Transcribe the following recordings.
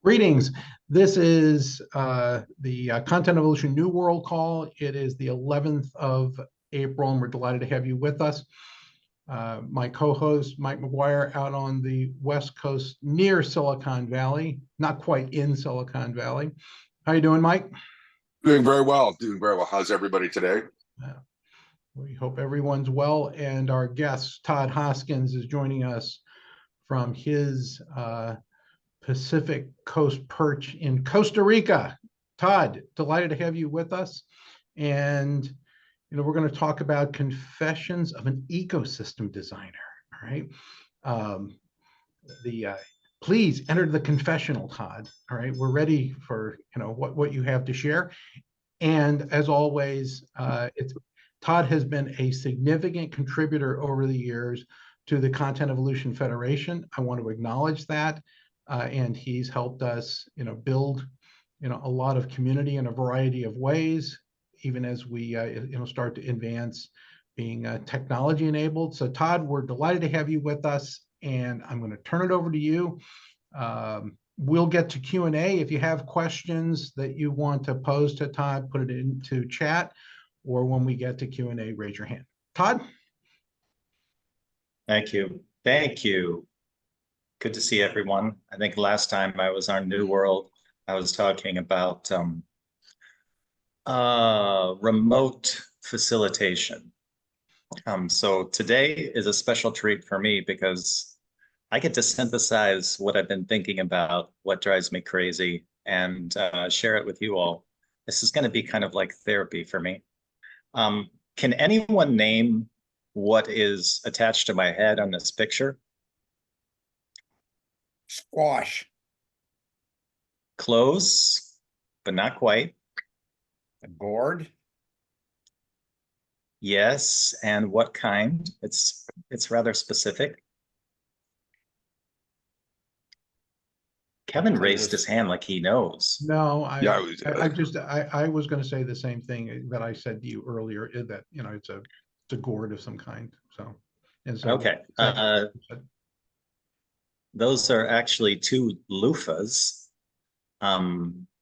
Greetings. This is the Content Evolution New World call. It is the 11th of April, and we're delighted to have you with us. My co-host, Mike McGuire, out on the West Coast near Silicon Valley, not quite in Silicon Valley. How you doing, Mike? Doing very well. Doing very well. How's everybody today? We hope everyone's well. And our guest, Todd Hoskins, is joining us from his Pacific Coast perch in Costa Rica. Todd, delighted to have you with us. And we're going to talk about confessions of an ecosystem designer. All right. Please enter the confessional, Todd. All right. We're ready for what you have to share. And as always, Todd has been a significant contributor over the years to the Content Evolution Federation. I want to acknowledge that. And he's helped us, build, a lot of community in a variety of ways, even as we, start to advance being technology enabled. So Todd, we're delighted to have you with us, and I'm going to turn it over to you. We'll get to Q&A. If you have questions that you want to pose to Todd, put it into chat, or when we get to Q&A, raise your hand. Todd? Thank you. Thank you. Good to see everyone. I think last time I was on New World, I was talking about remote facilitation. So today is a special treat for me because I get to synthesize what I've been thinking about, what drives me crazy, and share it with you all. This is going to be kind of like therapy for me. Can anyone name what is attached to my head on this picture? Squash. Close, but not quite. A gourd. Yes, and what kind? It's rather specific. Kevin raised his hand like he knows. No, I was going to say the same thing that I said to you earlier, that it's a gourd of some kind. So okay. Those are actually two loofahs,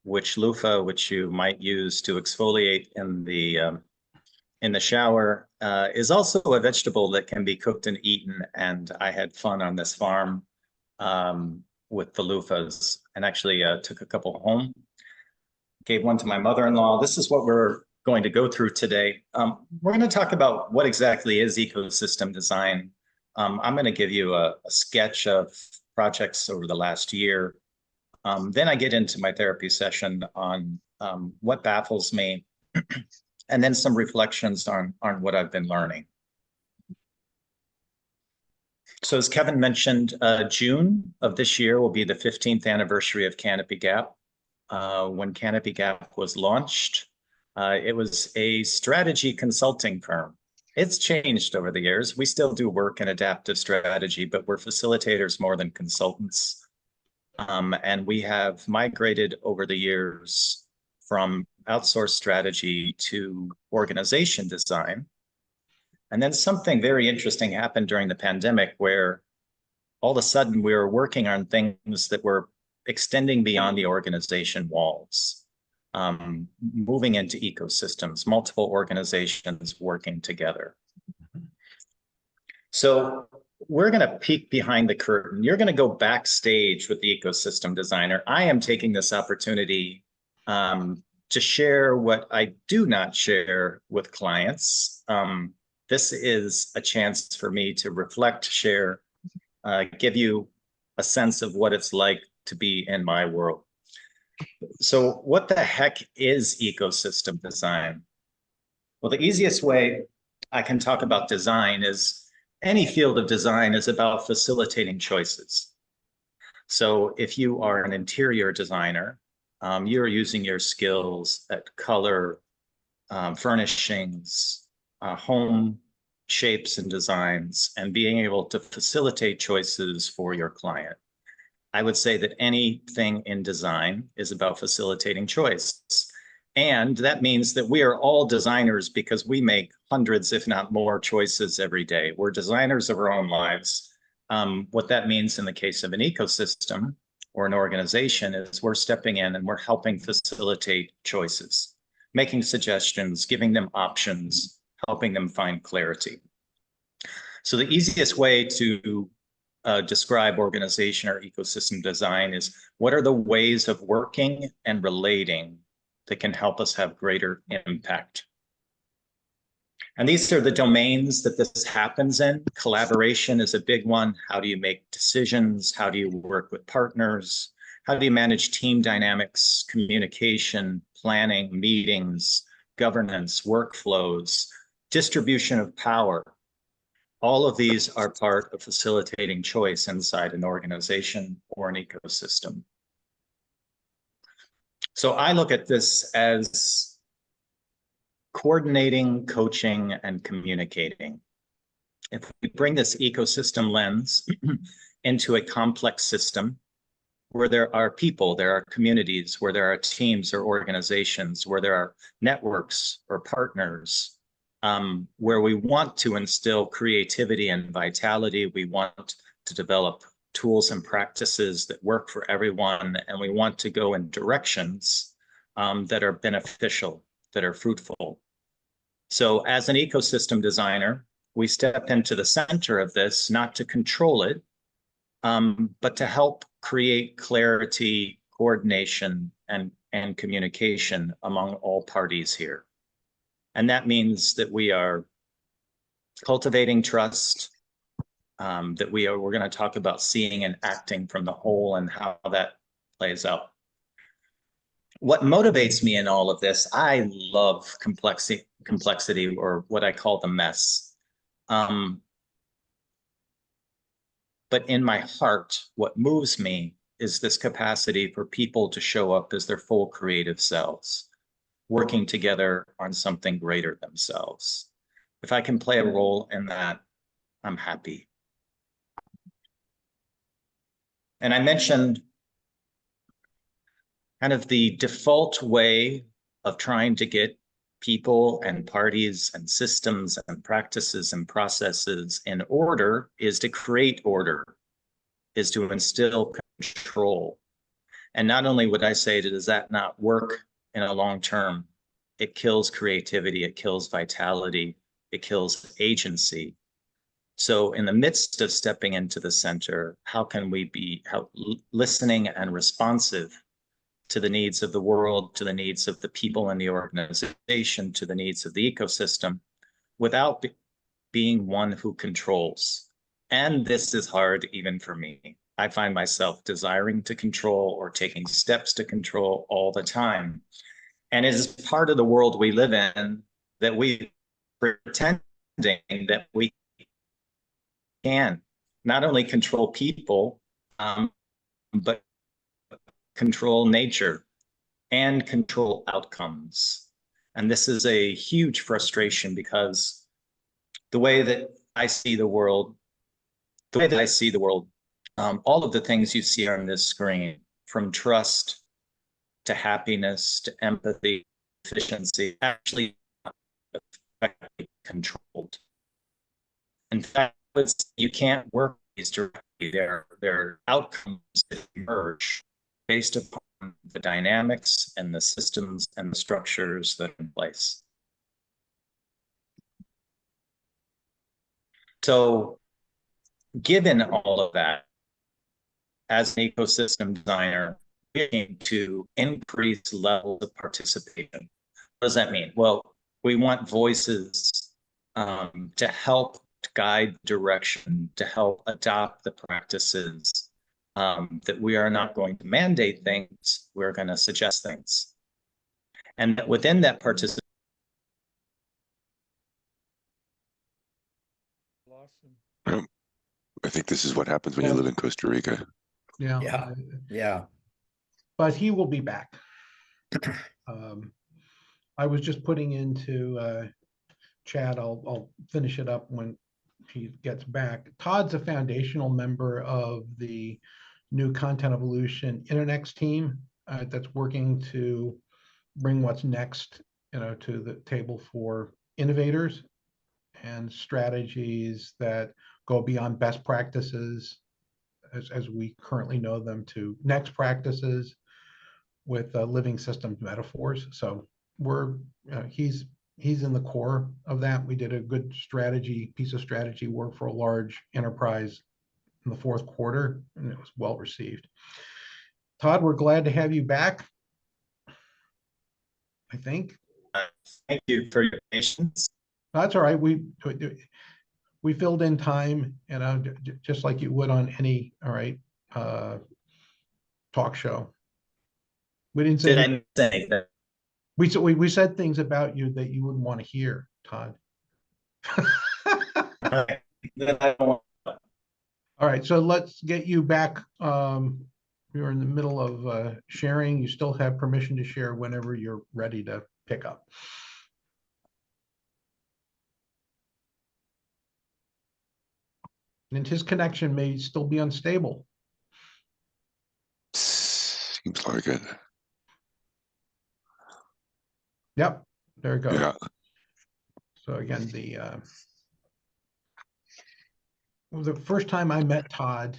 which you might use to exfoliate in the shower, is also a vegetable that can be cooked and eaten. And I had fun on this farm with the loofahs, and actually took a couple home, gave one to my mother-in-law. This is what we're going to go through today. We're going to talk about what exactly is ecosystem design. I'm going to give you a sketch of projects over the last year. Then I get into my therapy session on what baffles me, and then some reflections on what I've been learning. So as Kevin mentioned, June of this year will be the 15th anniversary of Canopy Gap. When Canopy Gap was launched, it was a strategy consulting firm. It's changed over the years. We still do work in adaptive strategy, but we're facilitators more than consultants. And we have migrated over the years from outsourced strategy to organization design. And then something very interesting happened during the pandemic, where all of a sudden we were working on things that were extending beyond the organization walls. Moving into ecosystems, multiple organizations working together. So we're going to peek behind the curtain. You're going to go backstage with the ecosystem designer. I am taking this opportunity to share what I do not share with clients. This is a chance for me to reflect, share, give you a sense of what it's like to be in my world. So what the heck is ecosystem design? Well, the easiest way I can talk about design is any field of design is about facilitating choices. So if you are an interior designer, you're using your skills at color, furnishings, home shapes and designs, and being able to facilitate choices for your client. I would say that anything in design is about facilitating choice. And that means that we are all designers because we make hundreds, if not more, choices every day. We're designers of our own lives. What that means in the case of an ecosystem or an organization is we're stepping in and we're helping facilitate choices, making suggestions, giving them options, helping them find clarity. So the easiest way to describe organization or ecosystem design is what are the ways of working and relating that can help us have greater impact. And these are the domains that this happens in. Collaboration is a big one. How do you make decisions? How do you work with partners? How do you manage team dynamics, communication, planning, meetings, governance, workflows, distribution of power? All of these are part of facilitating choice inside an organization or an ecosystem. So I look at this as coordinating, coaching, and communicating. If we bring this ecosystem lens into a complex system where there are people, there are communities, where there are teams or organizations, where there are networks or partners, where we want to instill creativity and vitality, we want to develop tools and practices that work for everyone, and we want to go in directions that are beneficial, that are fruitful. So as an ecosystem designer, we step into the center of this, not to control it, but to help create clarity, coordination, and communication among all parties here. And that means that we are cultivating trust, that we're going to talk about seeing and acting from the whole and how that plays out. What motivates me in all of this, I love complexity, or what I call the mess. But in my heart, what moves me is this capacity for people to show up as their full creative selves, working together on something greater themselves. If I can play a role in that, I'm happy. And I mentioned kind of the default way of trying to get people and parties and systems and practices and processes in order is to create order, is to instill control. And not only would I say, does that not work in a long term, it kills creativity, it kills vitality, it kills agency. So in the midst of stepping into the center, how can we be listening and responsive to the needs of the world, to the needs of the people in the organization, to the needs of the ecosystem, without being one who controls? And this is hard even for me. I find myself desiring to control or taking steps to control all the time. And it is part of the world we live in that we pretending that we can not only control people, but control nature and control outcomes. And this is a huge frustration, because the way that I see the world, all of the things you see on this screen, from trust to happiness to empathy, efficiency, actually effectively controlled. In fact, you can't work these directly. They're outcomes that emerge based upon the dynamics and the systems and the structures that are in place. So given all of that, as an ecosystem designer, we aim to increase levels of participation. What does that mean? Well, we want voices to help guide direction, to help adopt the practices, that we are not going to mandate things, we're going to suggest things. And within that participation, I think this is what happens when you live in Costa Rica. Yeah. Yeah. Yeah. But he will be back. I was just putting into chat. I'll finish it up when he gets back. Todd's a foundational member of the new Content Evolution Internext team that's working to bring what's next, to the table for innovators and strategies that go beyond best practices as we currently know them, to next practices with living systems metaphors. So he's in the core of that. We did a good piece of strategy work for a large enterprise in the fourth quarter, and it was well received. Todd, we're glad to have you back, I think. Thank you for your patience. That's all right. We filled in time, just like you would on any, all right, talk show. We didn't say Did I say that? we said things about you that you wouldn't want to hear, Todd. Okay. Then I don't want- All right, so let's get you back. You're in the middle of sharing. You still have permission to share whenever you're ready to pick up. And his connection may still be unstable. Seems like it. Yep, there it goes. Yeah. So again, the first time I met Todd,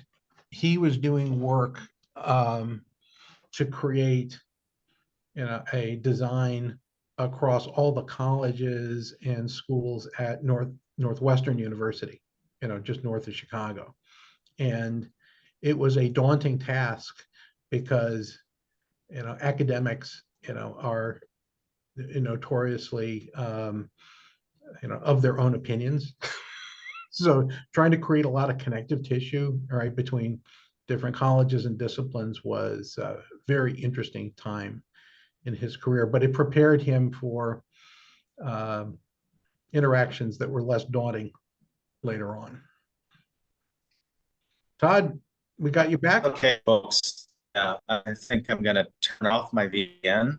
he was doing work to create, a design across all the colleges and schools at Northwestern University, just north of Chicago. And it was a daunting task because, academics, are notoriously, of their own opinions. So trying to create a lot of connective tissue, right, between different colleges and disciplines was a very interesting time in his career, but it prepared him for interactions that were less daunting later on. Todd, we got you back. Okay, folks. I think I'm going to turn off my VPN.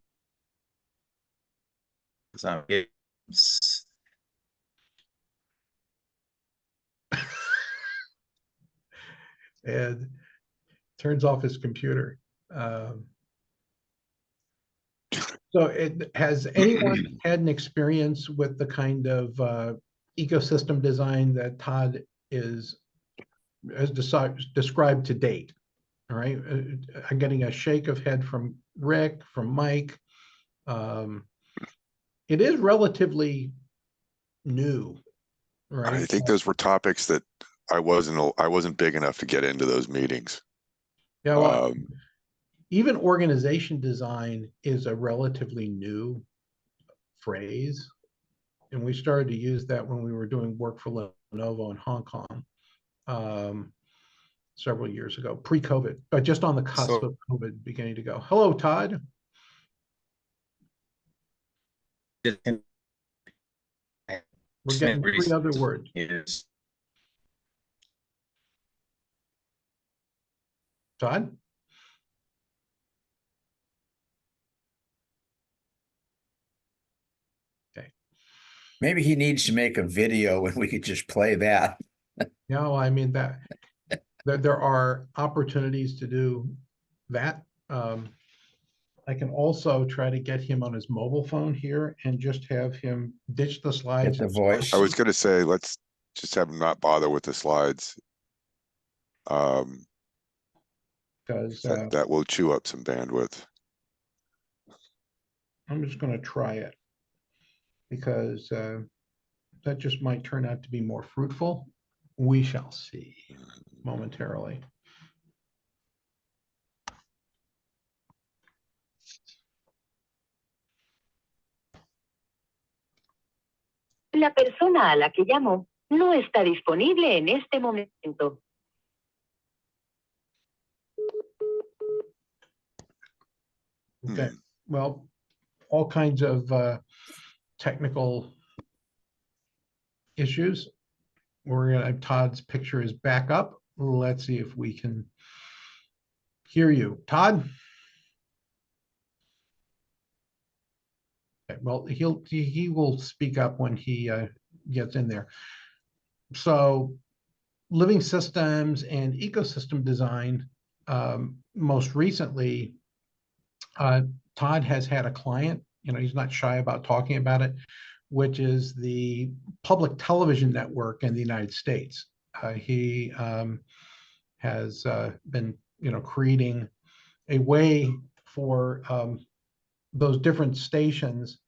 And turns off his computer. So has anyone had an experience with the kind of ecosystem design that Todd has described to date? All right, I'm getting a shake of head from Rick, from Mike. It is relatively new, right? I think those were topics that I wasn't big enough to get into those meetings. Yeah, well, even organization design is a relatively new phrase. And we started to use that when we were doing work for Lenovo in Hong Kong several years ago, pre-COVID, but just on the cusp of COVID beginning to go. Hello, Todd. We're getting 3 other words. Todd? Okay. Maybe he needs to make a video and we could just play that. No, I mean that there are opportunities to do that. I can also try to get him on his mobile phone here and just have him ditch the slides. Get the voice. I was going to say, let's just have him not bother with the slides. Because that will chew up some bandwidth. I'm just going to try it because that just might turn out to be more fruitful. We shall see momentarily. La persona a la que llamo no está disponible en este momento. Okay, well, all kinds of technical issues. Todd's picture is back up. Let's see if we can hear you. Todd? Okay, well, he will speak up when he gets in there. So living systems and ecosystem design, most recently, Todd has had a client, he's not shy about talking about it, which is the public television network in the United States. He has been, creating a way for those different stations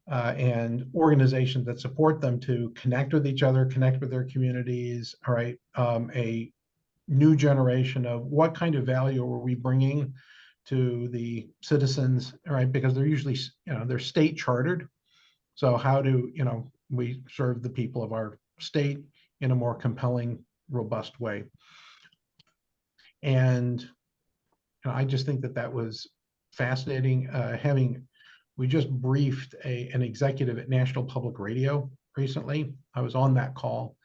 and organizations that support them to connect with each other, connect with their communities. All right, a new generation of what kind of value are we bringing to the citizens, all right, because they're usually, they're state chartered. So how do, we serve the people of our state in a more compelling, robust way? And I just think that that was fascinating. We just briefed an executive at National Public Radio recently. I was on that call,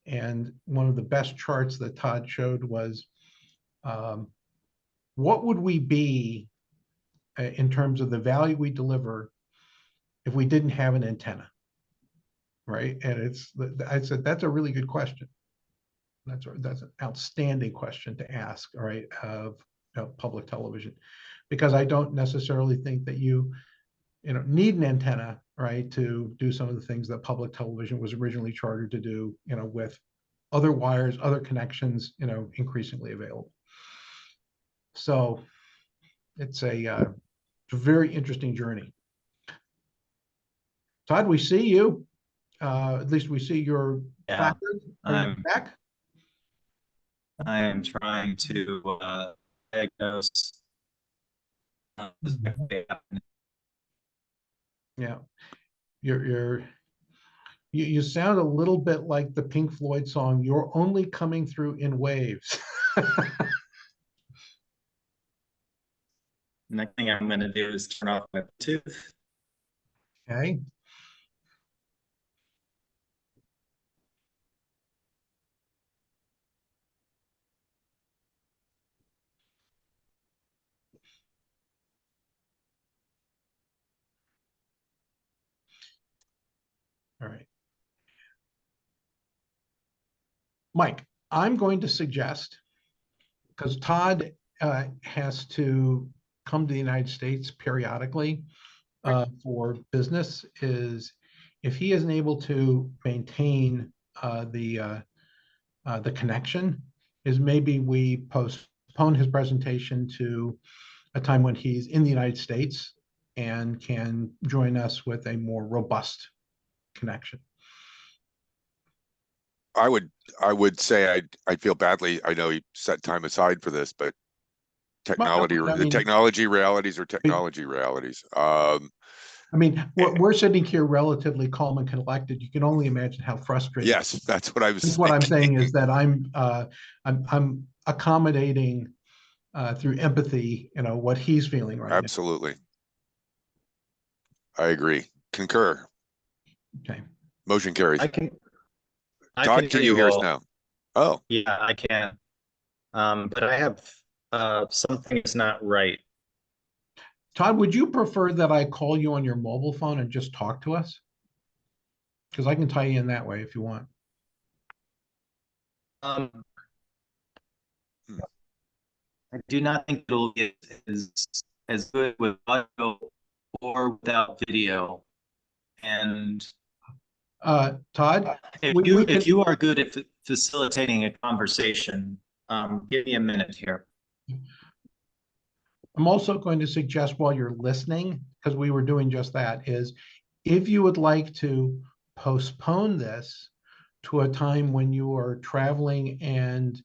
and one of the best charts that Todd showed was what would we be in terms of the value we deliver if we didn't have an antenna, right? And I said, that's a really good question. That's an outstanding question to ask, all right, of public television, because I don't necessarily think that you need an antenna, right, to do some of the things that public television was originally chartered to do, with other wires, other connections, increasingly available. So it's a very interesting journey. Todd, we see you. At least we see your placard. Are you back? I am trying to diagnose. Yeah, you sound a little bit like the Pink Floyd song, "You're Only Coming Through in Waves." Next thing I'm going to do is turn off my Bluetooth. Okay. All right. Mike, I'm going to suggest, because Todd has to come to the United States periodically for business, is if he isn't able to maintain the connection, is maybe we postpone his presentation to a time when he's in the United States and can join us with a more robust connection. I would say I feel badly. I know you set time aside for this, but the technology realities are technology realities. I mean, we're sitting here relatively calm and collected. You can only imagine how frustrating. Yes, that's what I was. That's what I'm saying is that I'm accommodating through empathy, what he's feeling right now. Absolutely. I agree. Concur. Okay. Motion carries. Todd, can you hear us now? Oh. Yeah, I can. But I have something is not right. Todd, would you prefer that I call you on your mobile phone and just talk to us? Because I can tie you in that way if you want. I do not think it'll get as good with audio or without video. And Todd, if you are good at facilitating a conversation, give me a minute here. I'm also going to suggest while you're listening, because we were doing just that, is if you would like to postpone this to a time when you are traveling and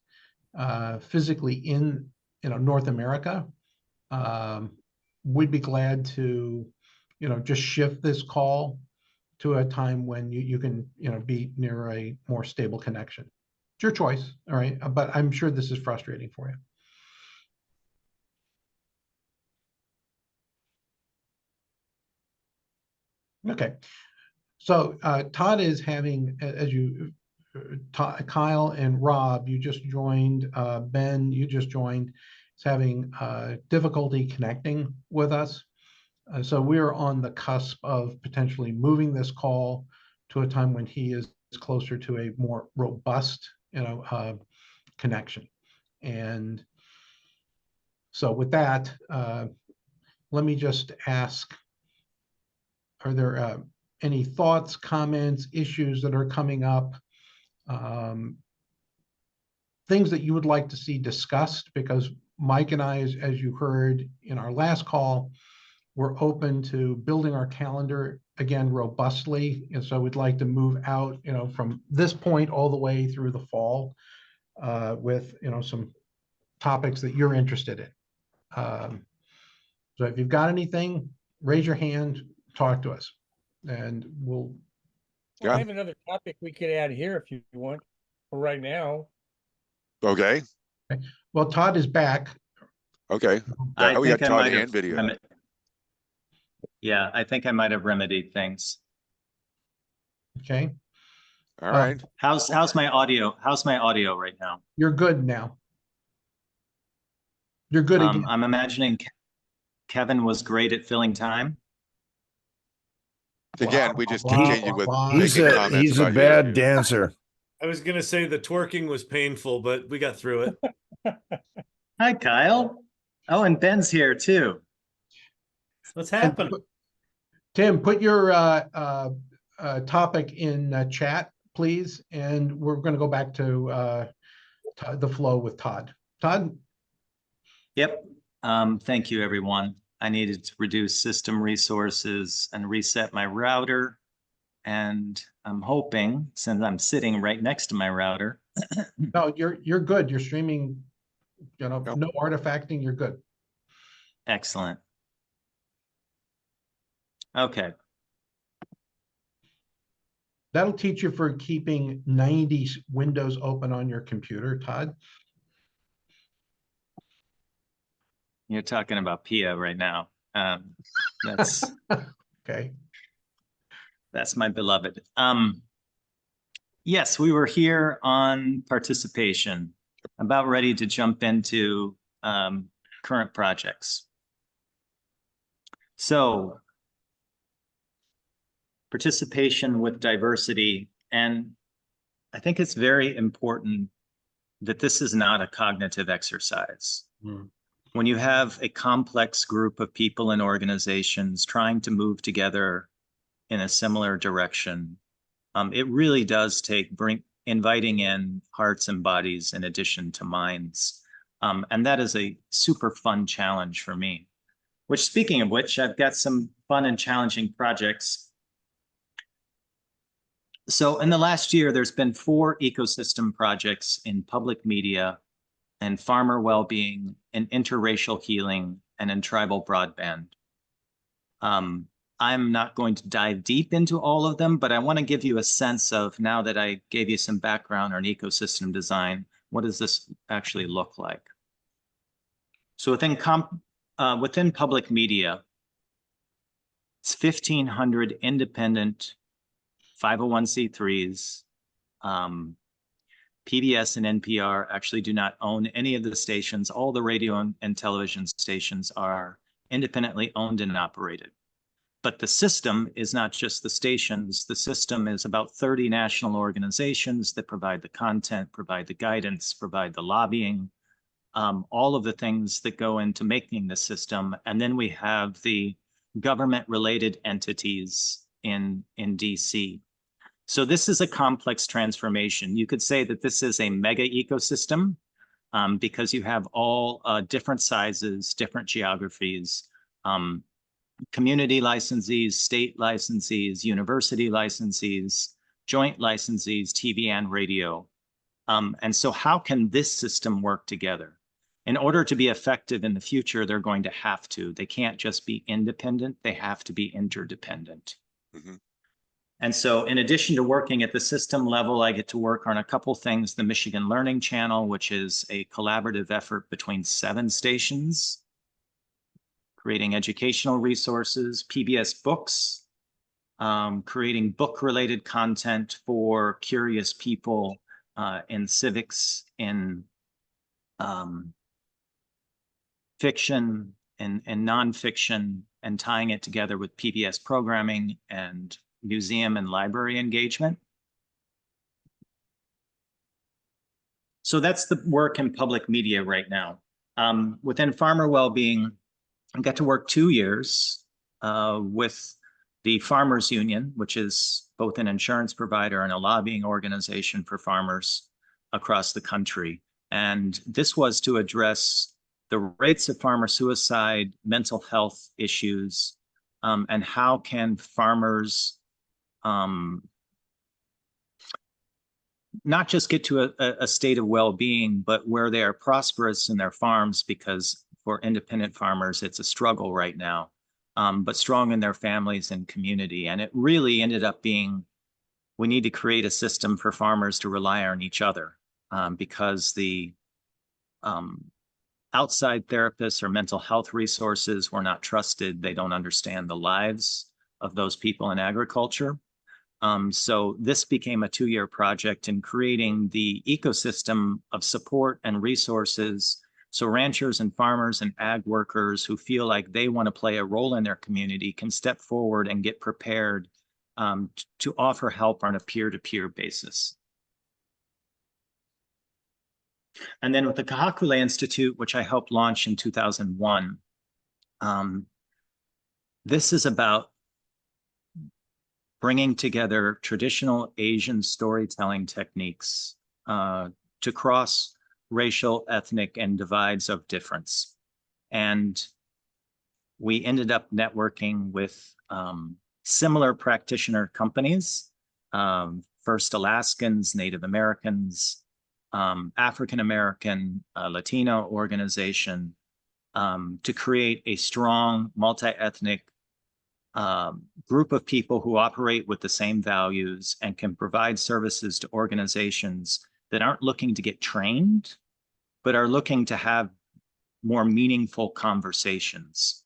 physically in North America, we'd be glad to just shift this call to a time when you can be near a more stable connection. It's your choice, all right? But I'm sure this is frustrating for you. Okay, so Todd is having, as you, Kyle and Rob, you just joined, Ben, you just joined, is having difficulty connecting with us. So we're on the cusp of potentially moving this call to a time when he is closer to a more robust, connection. And so with that, let me just ask, are there any thoughts, comments, issues that are coming up things that you would like to see discussed, because Mike and I, as you heard in our last call, we're open to building our calendar again robustly. And so we'd like to move out, from this point all the way through the fall with, some topics that you're interested in. So if you've got anything, raise your hand, talk to us, and we'll. Well, I have another topic we could add here if you want, for right now. Okay. Well, Todd is back. Okay. I we got think I Todd might and have video. Yeah, I think I might have remedied things. Okay. All right. How's my audio? How's my audio right now? You're good now. You're good again. I'm imagining Kevin was great at filling time. Again, we just Wow. continue with Wow. making comments He's a about bad you. dancer. I was gonna say the twerking was painful, but we got through it. Hi, Kyle. Oh, and Ben's here too. What's happening? Tim, put your topic in chat, please, and we're going to go back to the flow with Todd. Todd? Yep. Thank you, everyone. I needed to reduce system resources and reset my router. And I'm hoping, since I'm sitting right next to my router. No, you're good. You're streaming, no artifacting. You're good. Excellent. Okay. That'll teach you for keeping 90 windows open on your computer, Todd. You're talking about Pia right now. That's Okay. That's my beloved. Yes, we were here on participation, about ready to jump into current projects. So participation with diversity, and I think it's very important that this is not a cognitive exercise. When you have a complex group of people and organizations trying to move together in a similar direction, it really does take inviting in hearts and bodies in addition to minds. And that is a super fun challenge for me. Which, speaking of which, I've got some fun and challenging projects. So in the last year, there's been 4 ecosystem projects in public media and farmer well-being and interracial healing and in tribal broadband. I'm not going to dive deep into all of them, but I want to give you a sense of, now that I gave you some background on ecosystem design, what does this actually look like? So within public media, it's 1,500 independent 501c3s. PBS and NPR actually do not own any of the stations. All the radio and television stations are independently owned and operated. But the system is not just the stations. The system is about 30 national organizations that provide the content, provide the guidance, provide the lobbying, all of the things that go into making the system. And then we have the government-related entities in DC. So this is a complex transformation. You could say that this is a mega ecosystem because you have all different sizes, different geographies, community licensees, state licensees, university licensees, joint licensees, TV and radio. And so how can this system work together? In order to be effective in the future, they're going to have to. They can't just be independent. They have to be interdependent. Mm-hmm. And so in addition to working at the system level, I get to work on a couple things. The Michigan Learning Channel, which is a collaborative effort between 7 stations, creating educational resources, PBS Books, creating book-related content for curious people in civics, in fiction, and nonfiction, and tying it together with PBS programming and museum and library engagement. So that's the work in public media right now. Within farmer well-being, I got to work 2 years with the Farmers Union, which is both an insurance provider and a lobbying organization for farmers across the country. And this was to address the rates of farmer suicide, mental health issues, and how can farmers not just get to a state of well-being, but where they are prosperous in their farms, because for independent farmers, it's a struggle right now, but strong in their families and community. And it really ended up being, we need to create a system for farmers to rely on each other, because the outside therapists or mental health resources were not trusted. They don't understand the lives of those people in agriculture. So this became a 2-year project in creating the ecosystem of support and resources. So ranchers and farmers and ag workers who feel like they want to play a role in their community can step forward and get prepared to offer help on a peer-to-peer basis. And then with the Kahakule Institute, which I helped launch in 2001, this is about bringing together traditional Asian storytelling techniques to cross racial, ethnic, and divides of difference. And we ended up networking with similar practitioner companies, first Alaskans, Native Americans, African-American, Latino organization, to create a strong multi-ethnic group of people who operate with the same values and can provide services to organizations that aren't looking to get trained, but are looking to have more meaningful conversations.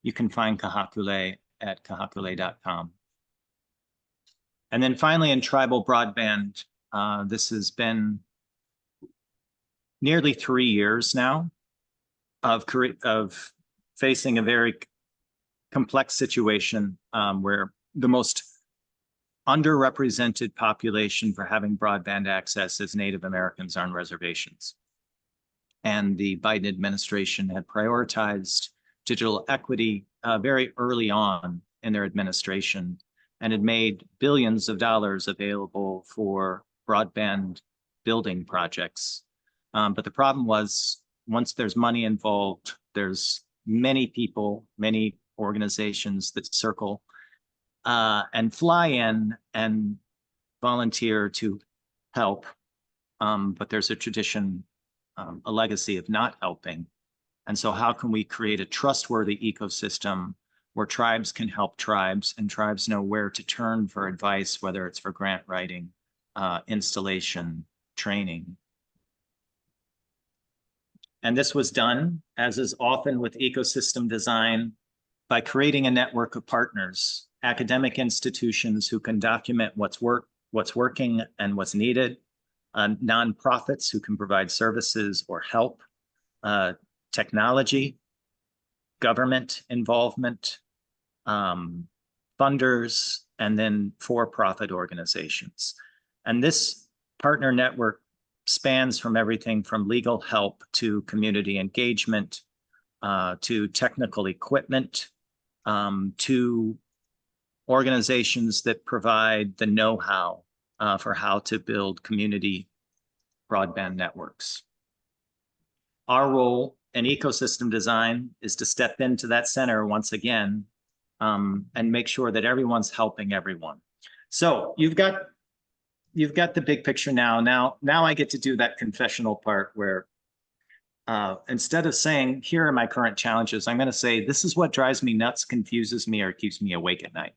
You can find Kahakule at kahakule.com. And then finally, in tribal broadband, this has been nearly 3 years now of facing a very complex situation where the most underrepresented population for having broadband access is Native Americans on reservations. And the Biden administration had prioritized digital equity very early on in their administration and had made billions of dollars available for broadband building projects. But the problem was, once there's money involved, there's many people, many organizations that circle and fly in and volunteer to help. But there's a tradition, a legacy of not helping. And so how can we create a trustworthy ecosystem where tribes can help tribes and tribes know where to turn for advice, whether it's for grant writing, installation, training. And this was done, as is often with ecosystem design, by creating a network of partners, academic institutions who can document what's working and what's needed, nonprofits who can provide services or help, technology, government involvement, funders, and then for-profit organizations. And this partner network spans from everything from legal help to community engagement, to technical equipment, to organizations that provide the know-how for how to build community broadband networks. Our role in ecosystem design is to step into that center once again and make sure that everyone's helping everyone. So you've got the big picture now. Now I get to do that confessional part where instead of saying, here are my current challenges, I'm going to say, this is what drives me nuts, confuses me, or keeps me awake at night.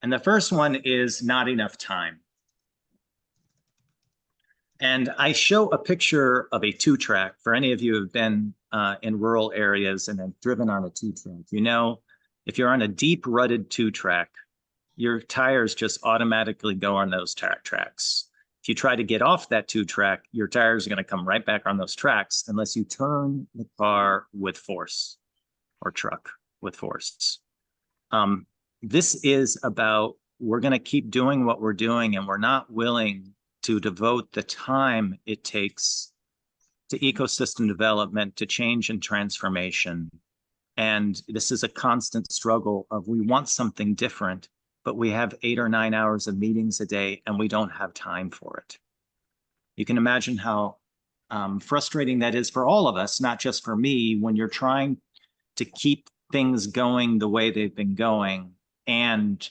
And the first one is not enough time. And I show a picture of a 2-track for any of you who have been in rural areas and have driven on a 2-track. You know, if you're on a deep rutted 2-track, your tires just automatically go on those tracks. If you try to get off that 2-track, your tires are going to come right back on those tracks unless you turn the car with force or truck with force. This is about, we're going to keep doing what we're doing, and we're not willing to devote the time it takes to ecosystem development, to change and transformation. And this is a constant struggle of, we want something different, but we have 8 or 9 hours of meetings a day and we don't have time for it. You can imagine how frustrating that is for all of us, not just for me, when you're trying to keep things going the way they've been going and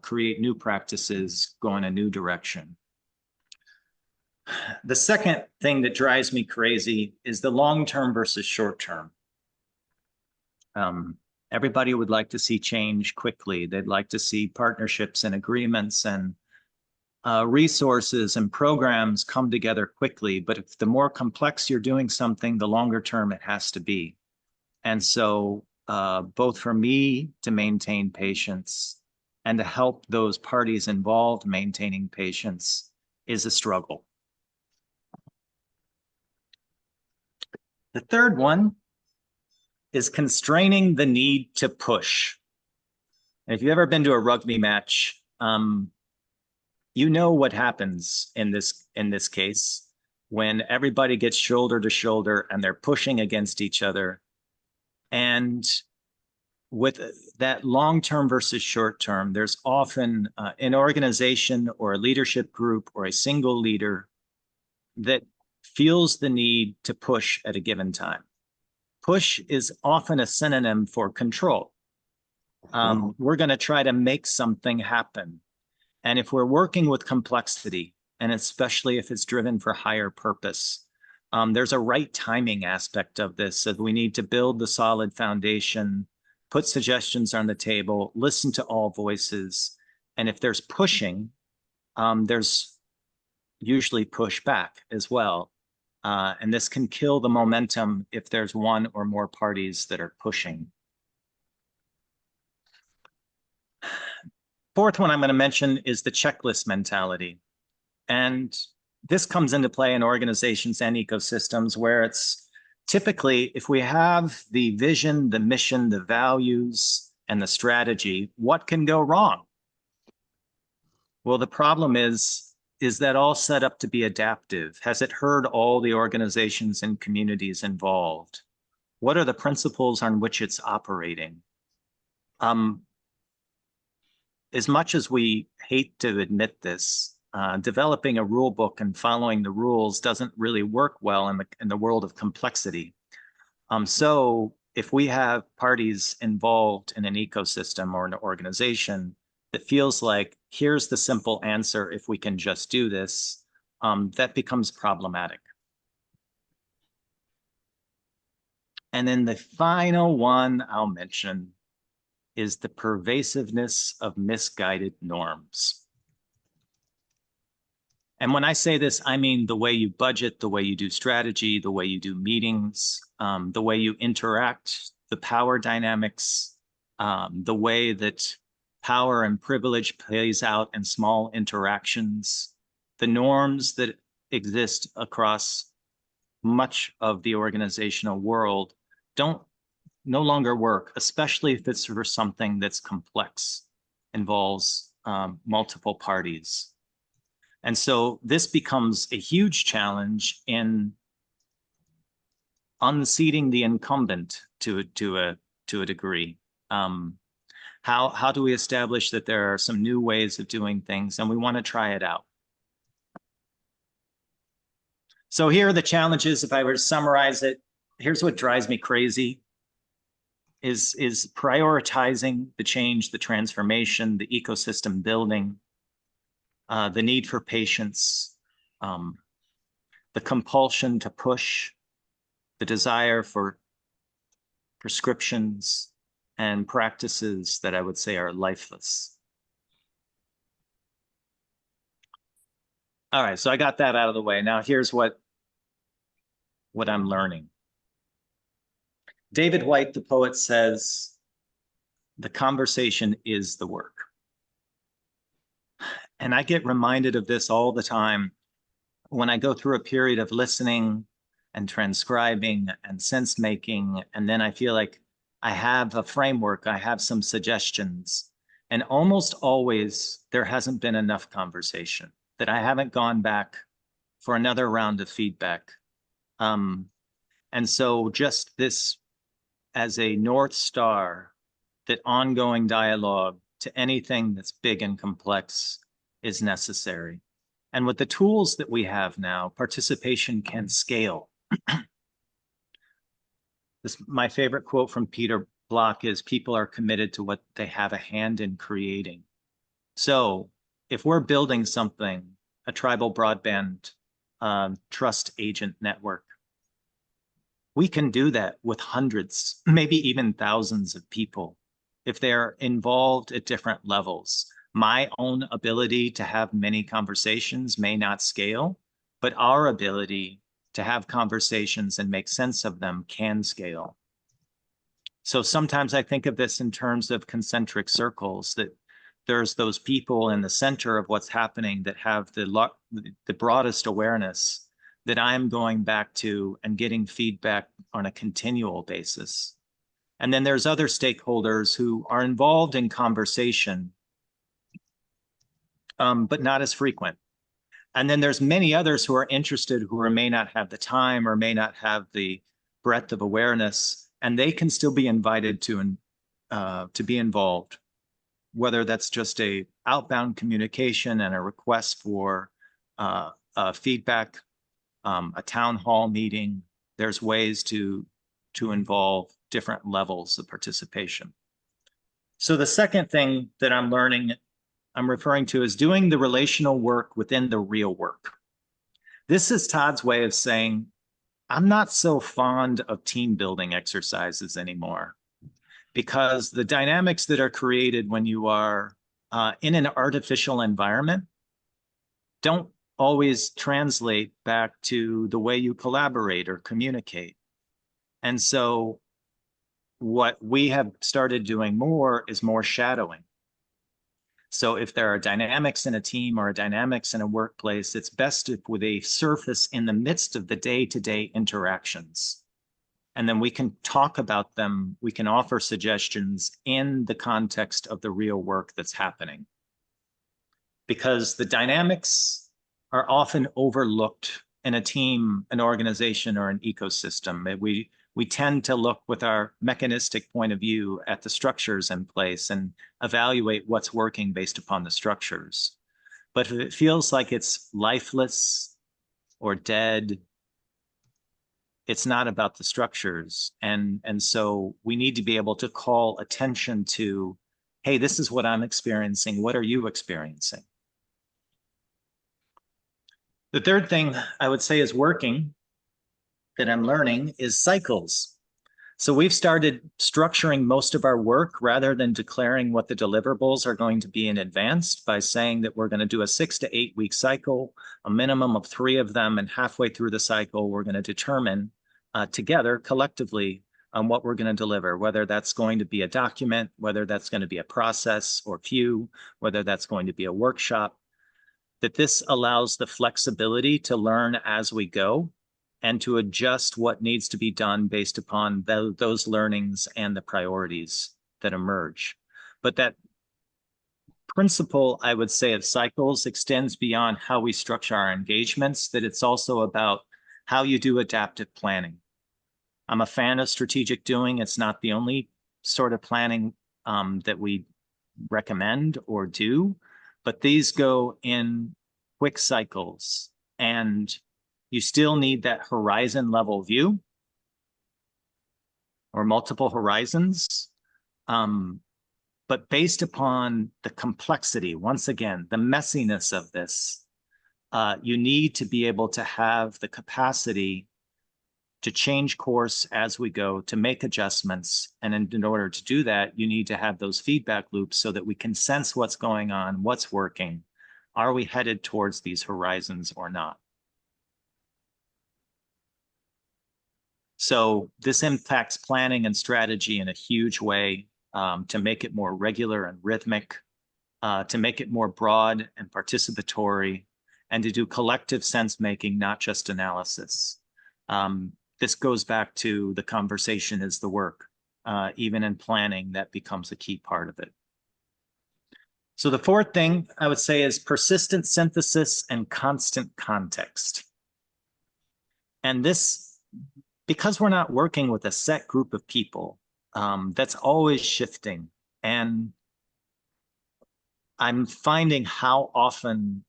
create new practices, go in a new direction. The second thing that drives me crazy is the long-term versus short-term. Everybody would like to see change quickly. They'd like to see partnerships and agreements and resources and programs come together quickly. But if the more complex you're doing something, the longer term it has to be. And so both for me to maintain patience and to help those parties involved maintaining patience is a struggle. The third one is constraining the need to push. And if you've ever been to a rugby match, you know what happens in this case when everybody gets shoulder to shoulder and they're pushing against each other. And with that long-term versus short-term, there's often an organization or a leadership group or a single leader that feels the need to push at a given time. Push is often a synonym for control. We're going to try to make something happen. And if we're working with complexity, and especially if it's driven for higher purpose, there's a right timing aspect of this. So we need to build the solid foundation, put suggestions on the table, listen to all voices. And if there's pushing, there's usually pushback as well. And this can kill the momentum if there's one or more parties that are pushing. Fourth one I'm going to mention is the checklist mentality. And this comes into play in organizations and ecosystems where it's typically, if we have the vision, the mission, the values, and the strategy, what can go wrong? Well, the problem is that all set up to be adaptive? Has it heard all the organizations and communities involved? What are the principles on which it's operating? As much as we hate to admit this, developing a rule book and following the rules doesn't really work well in the world of complexity. So if we have parties involved in an ecosystem or an organization that feels like, here's the simple answer if we can just do this, that becomes problematic. And then the final one I'll mention is the pervasiveness of misguided norms. And when I say this, I mean the way you budget, the way you do strategy, the way you do meetings, the way you interact, the power dynamics, the way that power and privilege plays out in small interactions, the norms that exist across much of the organizational world no longer work, especially if it's for something that's complex, involves multiple parties. And so this becomes a huge challenge in unseating the incumbent to a degree. How do we establish that there are some new ways of doing things and we want to try it out? So here are the challenges. If I were to summarize it, here's what drives me crazy is prioritizing the change, the transformation, the ecosystem building, the need for patience, the compulsion to push, the desire for prescriptions and practices that I would say are lifeless. All right, so I got that out of the way. Now here's what I'm learning. David White, the poet, says, the conversation is the work. And I get reminded of this all the time when I go through a period of listening and transcribing and sense making, and then I feel like I have a framework, I have some suggestions, and almost always there hasn't been enough conversation, that I haven't gone back for another round of feedback. And so just this as a North Star, that ongoing dialogue to anything that's big and complex is necessary. And with the tools that we have now, participation can scale. My favorite quote from Peter Block is, people are committed to what they have a hand in creating. So if we're building something, a tribal broadband trust agent network, we can do that with hundreds, maybe even thousands of people if they're involved at different levels. My own ability to have many conversations may not scale, but our ability to have conversations and make sense of them can scale. So sometimes I think of this in terms of concentric circles, that there's those people in the center of what's happening that have the broadest awareness that I'm going back to and getting feedback on a continual basis. And then there's other stakeholders who are involved in conversation, but not as frequent. And then there's many others who are interested, who may not have the time or may not have the breadth of awareness, and they can still be invited to be involved, whether that's just a outbound communication and a request for feedback, a town hall meeting. There's ways to involve different levels of participation. So the second thing that I'm referring to is doing the relational work within the real work. This is Todd's way of saying, I'm not so fond of team building exercises anymore, because the dynamics that are created when you are in an artificial environment don't always translate back to the way you collaborate or communicate. And so what we have started doing more is more shadowing. So if there are dynamics in a team or dynamics in a workplace, it's best if they surface in the midst of the day-to-day interactions. And then we can talk about them, we can offer suggestions in the context of the real work that's happening. Because the dynamics are often overlooked in a team, an organization, or an ecosystem. We tend to look with our mechanistic point of view at the structures in place and evaluate what's working based upon the structures. But if it feels like it's lifeless or dead, it's not about the structures. And so we need to be able to call attention to, hey, this is what I'm experiencing. What are you experiencing? The third thing I would say is working, that I'm learning, is cycles. So we've started structuring most of our work rather than declaring what the deliverables are going to be in advance, by saying that we're going to do a 6 to 8 week cycle, a minimum of 3 of them, and halfway through the cycle, we're going to determine together collectively on what we're going to deliver, whether that's going to be a document, whether that's going to be a process or few, whether that's going to be a workshop. That this allows the flexibility to learn as we go and to adjust what needs to be done based upon those learnings and the priorities that emerge. But that principle, I would say, of cycles extends beyond how we structure our engagements, that it's also about how you do adaptive planning. I'm a fan of strategic doing. It's not the only sort of planning that we recommend or do, but these go in quick cycles, and you still need that horizon level view or multiple horizons. But based upon the complexity, once again, the messiness of this, you need to be able to have the capacity to change course as we go, to make adjustments. And in order to do that, you need to have those feedback loops so that we can sense what's going on, what's working. Are we headed towards these horizons or not? So this impacts planning and strategy in a huge way, to make it more regular and rhythmic, to make it more broad and participatory, and to do collective sense making, not just analysis. This goes back to the conversation is the work. Even in planning, that becomes a key part of it. So the fourth thing I would say is persistent synthesis and constant context. And this, because we're not working with a set group of people, that's always shifting. And I'm finding how often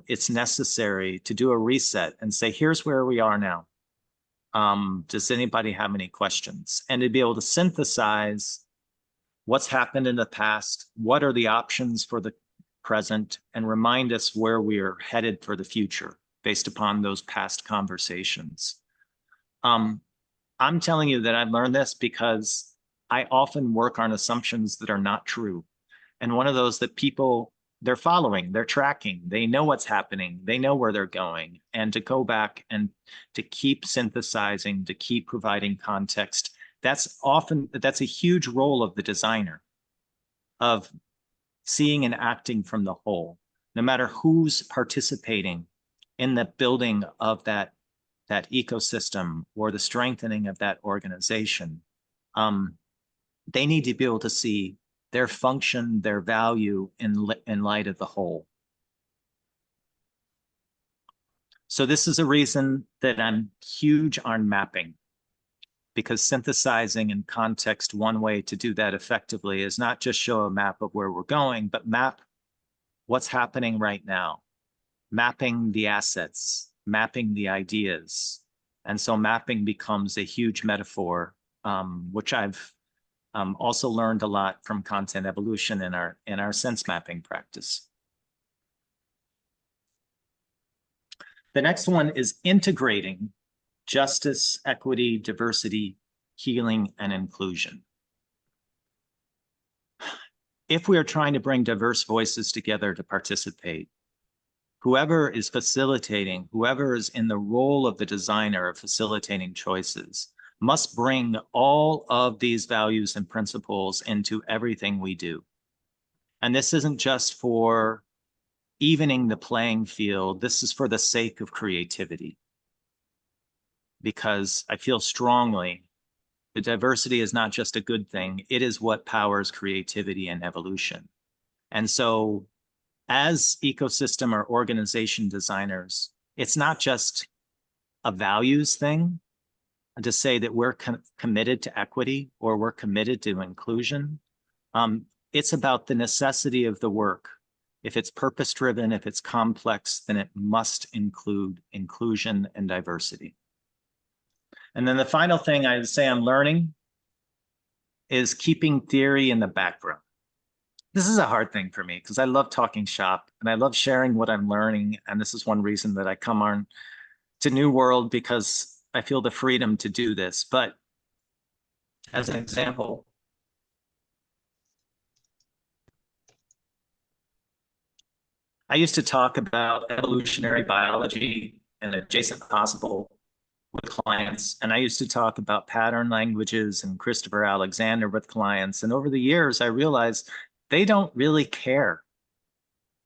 it's necessary to do a reset and say, here's where we are now. Does anybody have any questions? And to be able to synthesize what's happened in the past, what are the options for the present, and remind us where we are headed for the future based upon those past conversations. I'm telling you that I've learned this because I often work on assumptions that are not true. And one of those that people, they're following, they're tracking, they know what's happening, they know where they're going. And to go back and to keep synthesizing, to keep providing context, that's a huge role of the designer, of seeing and acting from the whole, no matter who's participating in the building of that ecosystem or the strengthening of that organization. They need to be able to see their function, their value in light of the whole. So this is a reason that I'm huge on mapping, because synthesizing in context, one way to do that effectively is not just show a map of where we're going, but map what's happening right now, mapping the assets, mapping the ideas. And so mapping becomes a huge metaphor, which I've also learned a lot from content evolution in our sense mapping practice. The next one is integrating justice, equity, diversity, healing, and inclusion. If we are trying to bring diverse voices together to participate, whoever is facilitating, whoever is in the role of the designer of facilitating choices, must bring all of these values and principles into everything we do. And this isn't just for evening the playing field. This is for the sake of creativity. Because I feel strongly that diversity is not just a good thing, it is what powers creativity and evolution. And so as ecosystem or organization designers, it's not just a values thing to say that we're committed to equity or we're committed to inclusion. It's about the necessity of the work. If it's purpose-driven, if it's complex, then it must include inclusion and diversity. And then the final thing I would say I'm learning is keeping theory in the background. This is a hard thing for me because I love talking shop and I love sharing what I'm learning. And this is one reason that I come on to NuWorld, because I feel the freedom to do this. But as an example, I used to talk about evolutionary biology and adjacent possible with clients. And I used to talk about pattern languages and Christopher Alexander with clients. And over the years, I realized they don't really care.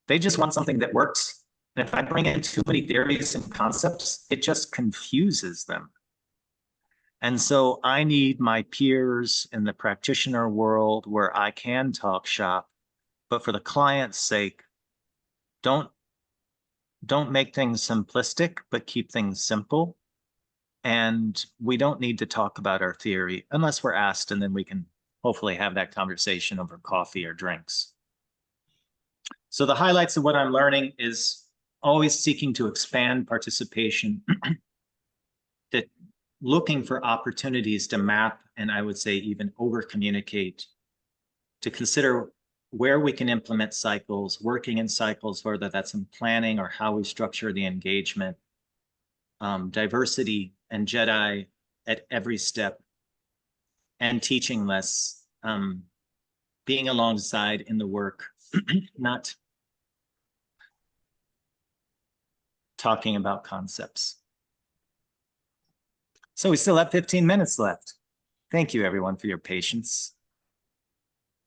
They just want something that works. And if I bring in too many theories and concepts, it just confuses them. And so I need my peers in the practitioner world where I can talk shop, but for the client's sake, don't make things simplistic, but keep things simple. And we don't need to talk about our theory unless we're asked, and then we can hopefully have that conversation over coffee or drinks. So the highlights of what I'm learning is always seeking to expand participation, that looking for opportunities to map, and I would say even over communicate, to consider where we can implement cycles, working in cycles, whether that's in planning or how we structure the engagement, diversity and Jedi at every step, and teaching less, being alongside in the work, not talking about concepts. So we still have 15 minutes left. Thank you, everyone, for your patience.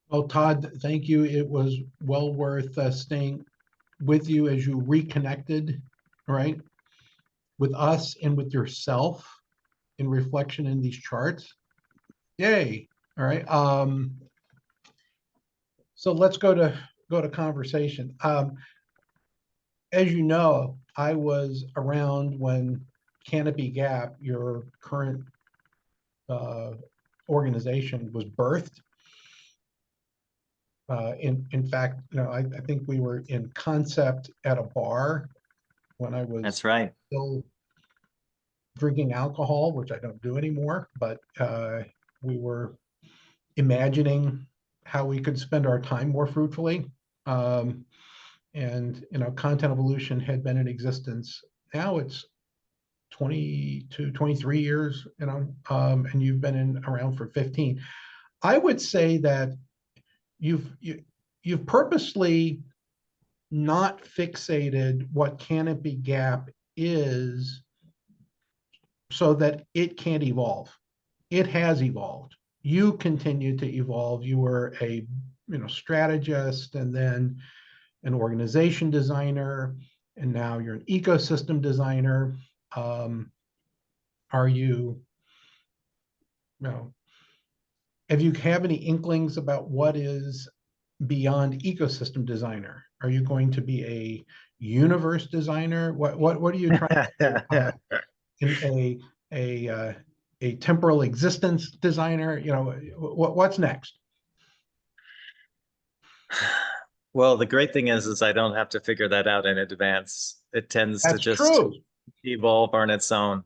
Well, Todd, thank you. It was well worth staying with you as you reconnected, right, with us and with yourself in reflection in these charts. Yay. All right. So let's go to conversation. As you know, I was around when Canopy Gap, your current organization, was birthed. In fact, I think we were in concept at a bar when I was That's right. still drinking alcohol, which I don't do anymore, but we were imagining how we could spend our time more fruitfully. And Content Evolution had been in existence. Now it's 22, 23 years, and you've been around for 15. I would say that you've purposely not fixated what Canopy Gap is so that it can't evolve. It has evolved. You continue to evolve. You were a strategist, and then an organization designer, and now you're an ecosystem designer. Are you, have you have any inklings about what is beyond ecosystem designer? Are you going to be a universe designer? What are you trying to do? A temporal existence designer? What's next? Well, the great thing is I don't have to figure that out in advance. It tends to That's just true. evolve on its own.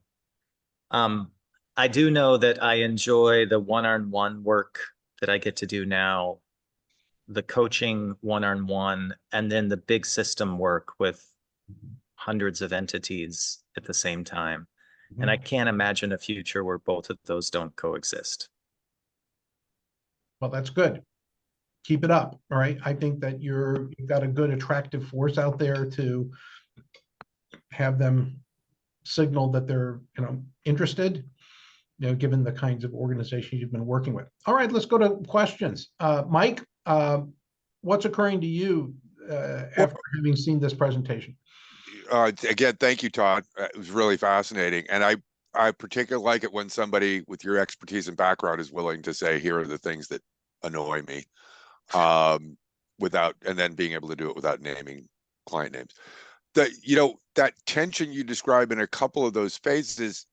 I do know that I enjoy the one-on-one work that I get to do now, the coaching one-on-one, and then the big system work with hundreds of entities at the same time. And I can't imagine a future where both of those don't coexist. Well, that's good. Keep it up. All right. I think that you've got a good attractive force out there to have them signal that they're, interested, given the kinds of organizations you've been working with. All right, let's go to questions. Mike, what's occurring to you after having seen this presentation? Again, thank you, Todd. It was really fascinating. And I particularly like it when somebody with your expertise and background is willing to say, here are the things that annoy me, and then being able to do it without naming client names. That tension you describe in a couple of those phases,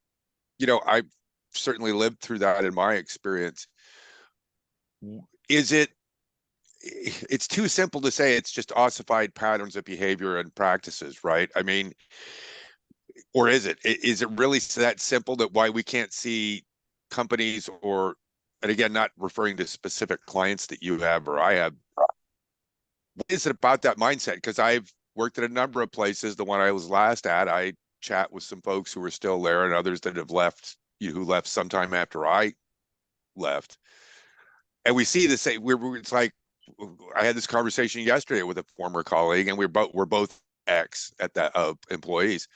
I've certainly lived through that in my experience. It's too simple to say it's just ossified patterns of behavior and practices, right? I mean, or is it really that simple that why we can't see companies and again, not referring to specific clients that you have or I have, what is it about that mindset? Because I've worked at a number of places. The one I was last at, I chat with some folks who are still there and others that have left, who left sometime after I left. And we see the same, it's like, I had this conversation yesterday with a former colleague, and we're both ex at that employees.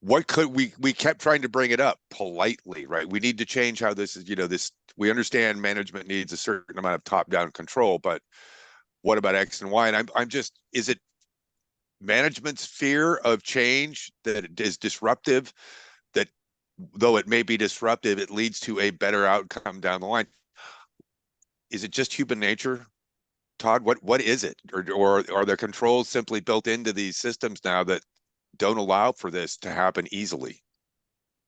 What could we kept trying to bring it up politely, right? We need to change how this is, we understand management needs a certain amount of top-down control, but what about X and Y? And I'm just, is it management's fear of change that is disruptive, that though it may be disruptive, it leads to a better outcome down the line? Is it just human nature, Todd? What is it? Or are there controls simply built into these systems now that don't allow for this to happen easily?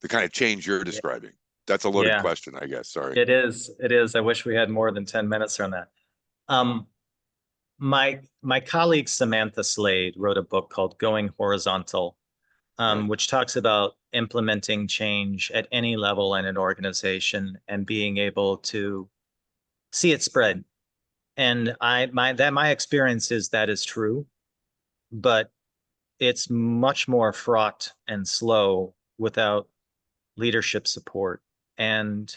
The kind of change you're describing. That's a loaded question, I guess. Sorry. It is. I wish we had more than 10 minutes on that. My colleague Samantha Slade wrote a book called Going Horizontal, which talks about implementing change at any level in an organization and being able to see it spread. And my experience is that is true, but it's much more fraught and slow without leadership support. And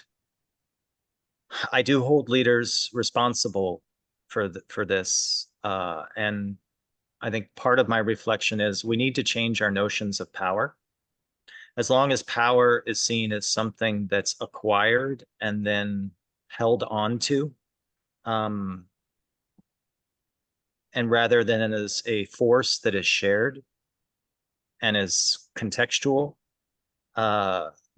I do hold leaders responsible for this. And I think part of my reflection is we need to change our notions of power. As long as power is seen as something that's acquired and then held on to, and rather than as a force that is shared and is contextual,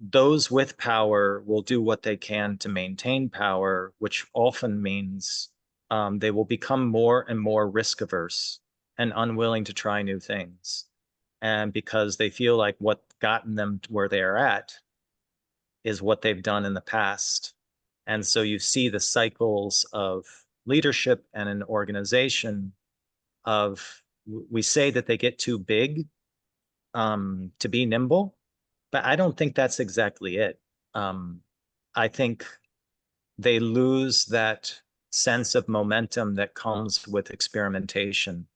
those with power will do what they can to maintain power, which often means they will become more and more risk averse and unwilling to try new things. And because they feel like what gotten them to where they are at is what they've done in the past. And so you see the cycles of leadership and an organization of, we say that they get too big to be nimble, but I don't think that's exactly it. I think they lose that sense of momentum that comes with experimentation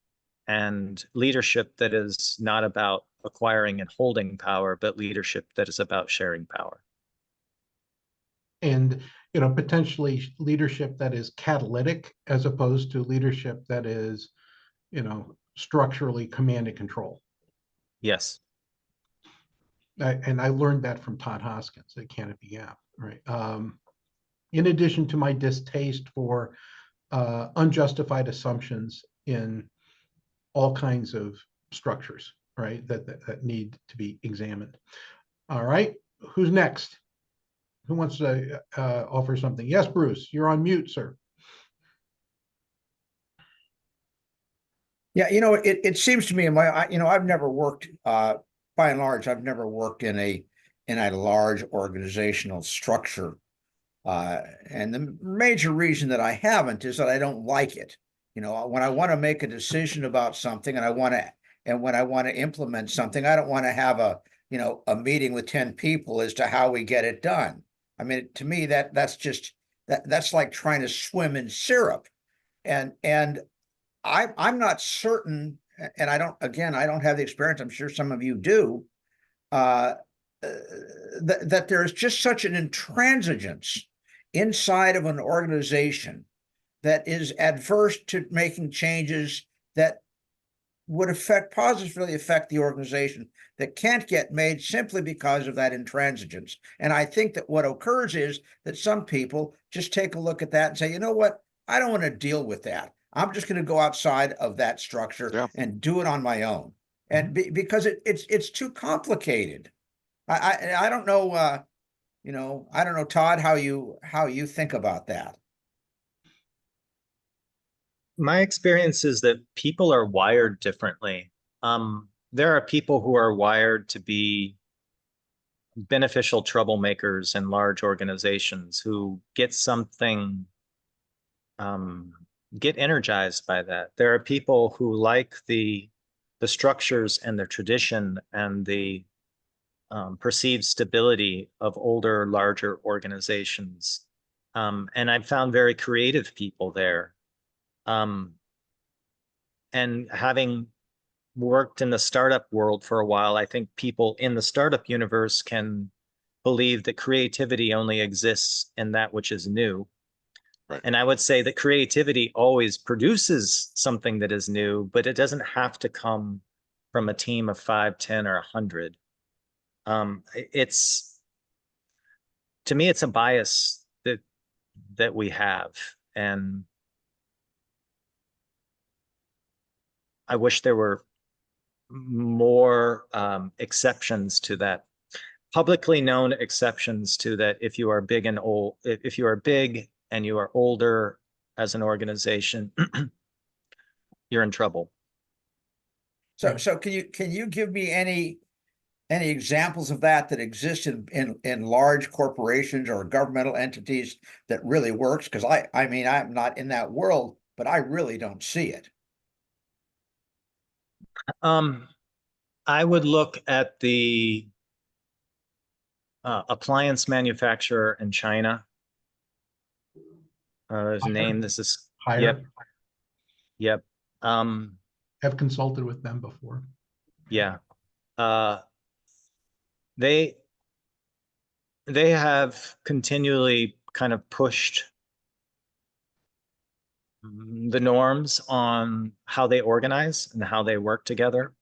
and leadership that is not about acquiring and holding power, but leadership that is about sharing power. And, potentially leadership that is catalytic as opposed to leadership that is, structurally command and control. Yes. And I learned that from Todd Hoskins at Canopy Gap, right? In addition to my distaste for unjustified assumptions in all kinds of structures, right, that need to be examined. All right, who's next? Who wants to offer something? Yes, Bruce, you're on mute, sir. Yeah, it seems to me I've never worked by and large, I've never worked in a large organizational structure. And the major reason that I haven't is that I don't like it. When I want to make a decision about something and when I want to implement something, I don't want to have a meeting with 10 people as to how we get it done. I mean, to me, that's like trying to swim in syrup. And I'm not certain, and I don't have the experience, I'm sure some of you do, that there's just such an intransigence inside of an organization that is adverse to making changes that would positively affect the organization, that can't get made simply because of that intransigence. And I think that what occurs is that some people just take a look at that and say, you know what, I don't want to deal with that. I'm just going to go outside of that structure and do it on my own. And because it's too complicated. I don't know, I don't know, Todd, how you think about that. My experience is that people are wired differently. There are people who are wired to be beneficial troublemakers in large organizations who get something, get energized by that. There are people who like the structures and the tradition and the perceived stability of older, larger organizations. And I've found very creative people there. And having worked in the startup world for a while, I think people in the startup universe can believe that creativity only exists in that which is new. Right. And I would say that creativity always produces something that is new, but it doesn't have to come from a team of 5, 10, or 100. To me, it's a bias that we have. And I wish there were more exceptions to that, publicly known exceptions to that. If you are big and old, if you are big and you are older as an organization, you're in trouble. So can you give me any examples of that exist in large corporations or governmental entities that really works? Because I mean, I'm not in that world, but I really don't see it. I would look at the appliance manufacturer in China. There's a name. This is Higher. Yep. Have consulted with them before. Yeah. They have continually kind of pushed the norms on how they organize and how they work together.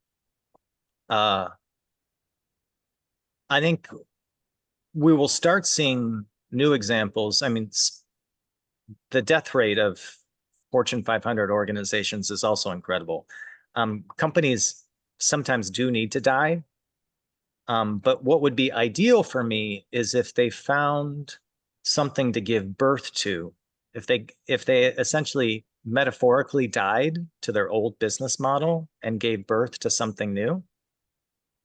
I think we will start seeing new examples. I mean, the death rate of Fortune 500 organizations is also incredible. Companies sometimes do need to die. But what would be ideal for me is if they found something to give birth to, if they essentially metaphorically died to their old business model and gave birth to something new.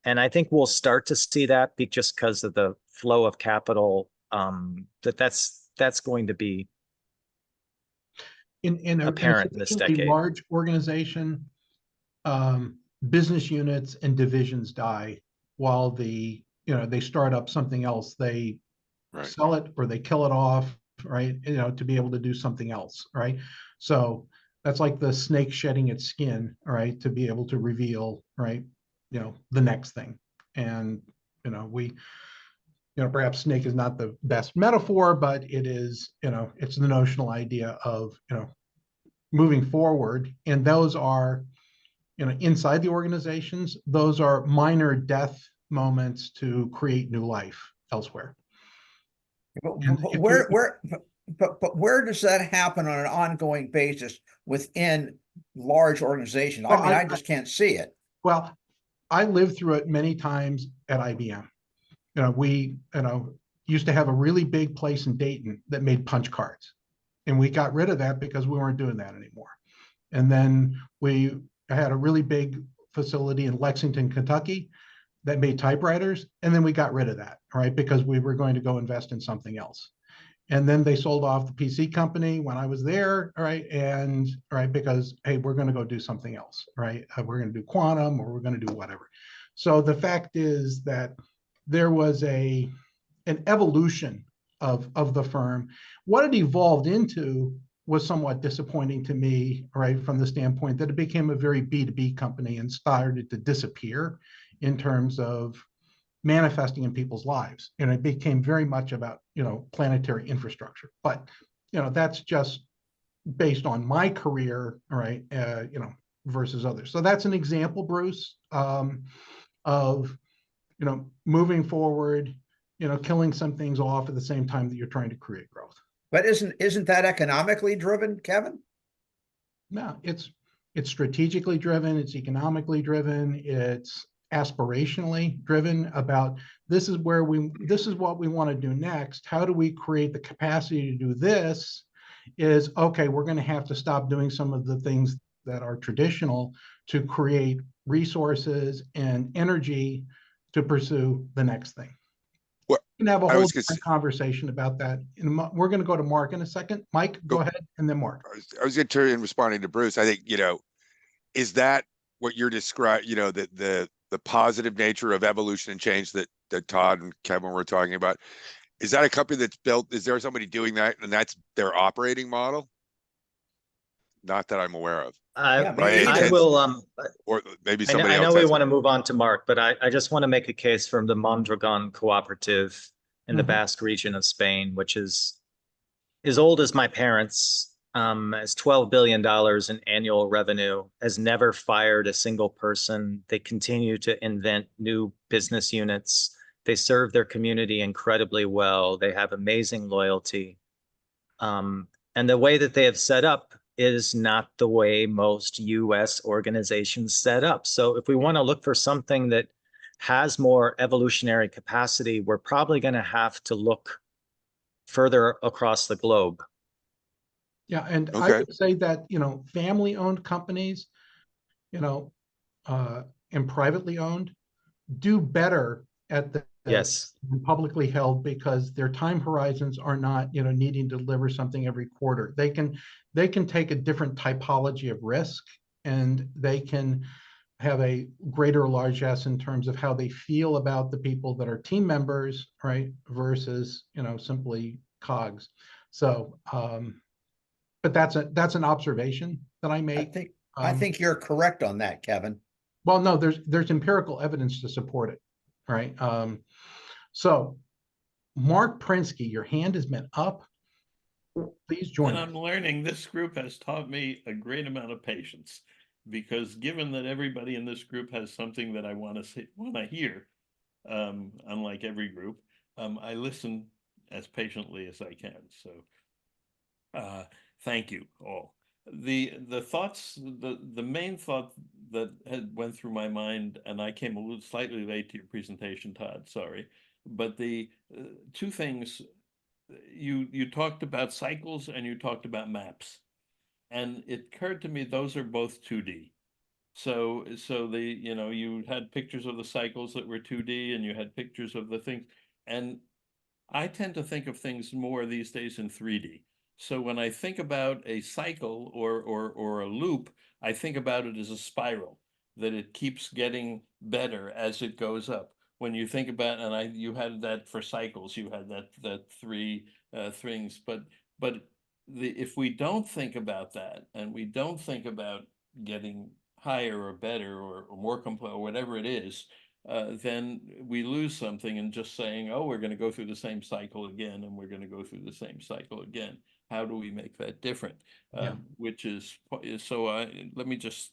And I think we'll start to see that just because of the flow of capital, that's going to be in a apparent in this sufficiently decade. large organization, business units and divisions die while they start up something else. They Right. sell it or they kill it off, right? To be able to do something else, right? So that's like the snake shedding its skin, right? To be able to reveal, right? The next thing. And, perhaps snake is not the best metaphor, but it is, it's the notional idea of, moving forward. And those are, inside the organizations, those are minor death moments to create new life elsewhere. But And but if where you- where but where does that happen on an ongoing basis within large organizations? I Well, mean, I just can't see it. Well, I lived through it many times at IBM. We, used to have a really big place in Dayton that made punch cards. And we got rid of that because we weren't doing that anymore. And then we had a really big facility in Lexington, Kentucky that made typewriters. And then we got rid of that, right? Because we were going to go invest in something else. And then they sold off the PC company when I was there, right? And because, hey, we're going to go do something else, right? We're going to do quantum or we're going to do whatever. So the fact is that there was an evolution of the firm. What it evolved into was somewhat disappointing to me, right? From the standpoint that it became a very B2B company and started to disappear in terms of manifesting in people's lives. And it became very much about, planetary infrastructure. But, that's just based on my career, right? Versus others. So that's an example, Bruce, of, moving forward, killing some things off at the same time that you're trying to create growth. But isn't that economically driven, Kevin? No, it's strategically driven, it's economically driven, it's aspirationally driven about this is what we want to do next. How do we create the capacity to do this? Is okay, we're going to have to stop doing some of the things that are traditional to create resources and energy to pursue the next thing. Well, We can have a I whole was gonna different conversation about that. We're going to go to Mark in a second. Mike, go ahead, and then Mark. I was going to turn in responding to Bruce. I think, is that what you're describing, the positive nature of evolution and change that Todd and Kevin were talking about? Is that a company that's built? Is there somebody doing that and that's their operating model? Not that I'm aware of. Yeah, Right? I will, Or maybe I somebody know else we has want to it. move on to Mark, but I just want to make a case from the Mondragon Cooperative in the Mhm. Basque region of Spain, which is as old as my parents, has $12 billion in annual revenue, has never fired a single person. They continue to invent new business units. They serve their community incredibly well. They have amazing loyalty. And the way that they have set up is not the way most US organizations set up. So if we want to look for something that has more evolutionary capacity, we're probably going to have to look further across the globe. Yeah, and I Okay. would say that, family-owned companies, and privately owned do better at the Yes. publicly held because their time horizons are not, needing to deliver something every quarter. They can take a different typology of risk, and they can have a greater largesse in terms of how they feel about the people that are team members, right? Versus, simply cogs. So, but that's an observation that I I make. think you're correct on that, Kevin. Well, no, there's empirical evidence to support it, right? So, Mark Prinsky, your hand has been up. Please join And us. I'm learning this group has taught me a great amount of patience, because given that everybody in this group has something that I want to hear, unlike every group, I listen as patiently as I can. So thank you all. The thoughts, the main thought that had went through my mind, and I came a little slightly late to your presentation, Todd, sorry, but the two things, you talked about cycles and you talked about maps, and it occurred to me those are both 2D. So you had pictures of the cycles that were 2D, and you had pictures of the things, and I tend to think of things more these days in 3D. So when I think about a cycle or a loop, I think about it as a spiral, that it keeps getting better as it goes up. When you think about, and you had that for cycles, you had that three things, but if we don't think about that, and we don't think about getting higher or better or more complex or whatever it is, then we lose something in just saying, oh, we're going to go through the same cycle again, and we're going to go through the same cycle again. How do we make that different? Yeah. Which is so. Let me just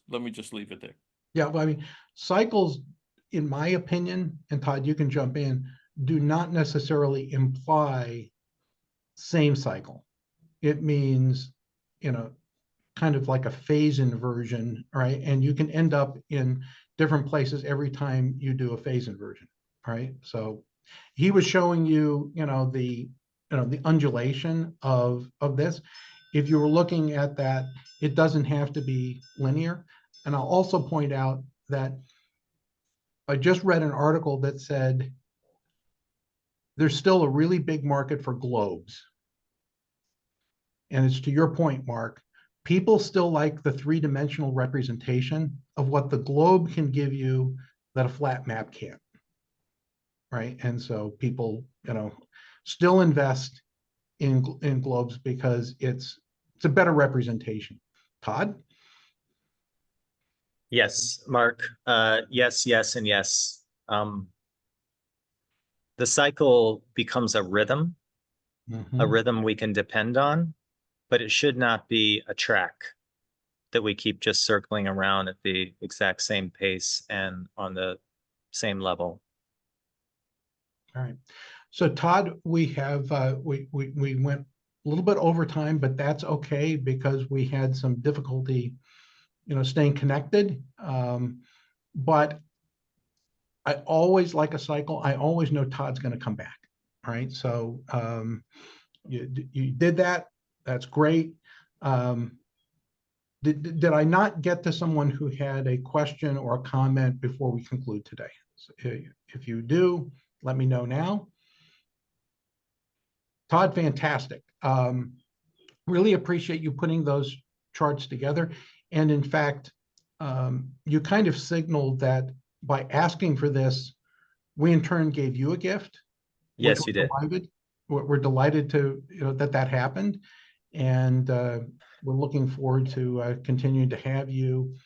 leave it there. Yeah, well, I mean, cycles, in my opinion, and Todd, you can jump in, do not necessarily imply same cycle. It means, you know, kind of like a phase inversion, right? And you can end up in different places every time you do a phase inversion, right? So he was showing you, the undulation of this. If you were looking at that, it doesn't have to be linear. And I'll also point out that I just read an article that said there's still a really big market for globes. And it's to your point, Mark, people still like the three-dimensional representation of what the globe can give you that a flat map can't, right? And so people, still invest in globes because it's a better representation. Todd? Yes, Mark. Yes, yes, and yes. The cycle becomes a rhythm we can depend on, but it should not be a track that we keep just circling around at the exact same pace and on the same level. All right. So Todd, we have we went a little bit over time, but that's okay because we had some difficulty, staying connected. But I always like a cycle. I always know Todd's going to come back. All right. So you did that. That's great. Did I not get to someone who had a question or a comment before we conclude today? So if you do, let me know now. Todd, fantastic. Really appreciate you putting those charts together. And in fact, you kind of signaled that by asking for this, we in turn gave you a gift. Yes, you did. We're delighted to, that happened. And we're looking forward to continuing to have you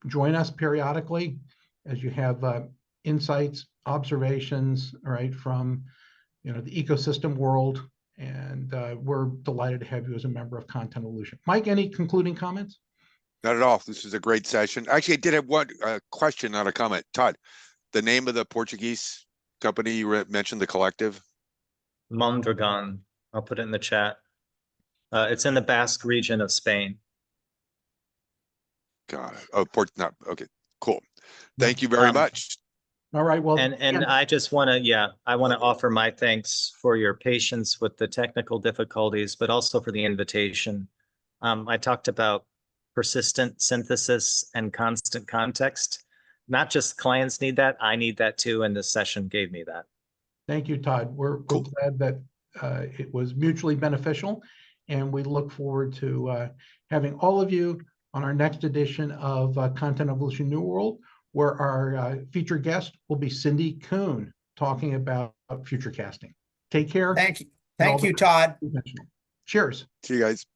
join us periodically as you have insights, observations, right, from the ecosystem world. And we're delighted to have you as a member of Content Evolution. Mike, any concluding comments? Not at all. This is a great session. Actually, I did have one question, not a comment. Todd, the name of the Portuguese company you mentioned, the collective? Mondragon. I'll put it in the chat. It's in the Basque region of Spain. Got it. Oh, okay, cool. Thank you very much. All right. Well, and I just want to, I want to offer my thanks for your patience with the technical difficulties, but also for the invitation. I talked about persistent synthesis and constant context. Not just clients need that, I need that too, and this session gave me that. Thank you, Todd. We're glad that it was mutually beneficial, and we look forward to having all of you on our next edition of Content Evolution NuWorld, where our featured guest will be Cindy Kuhn talking about future casting. Take care. Thank you. Thank you, Todd. Cheers. See you guys.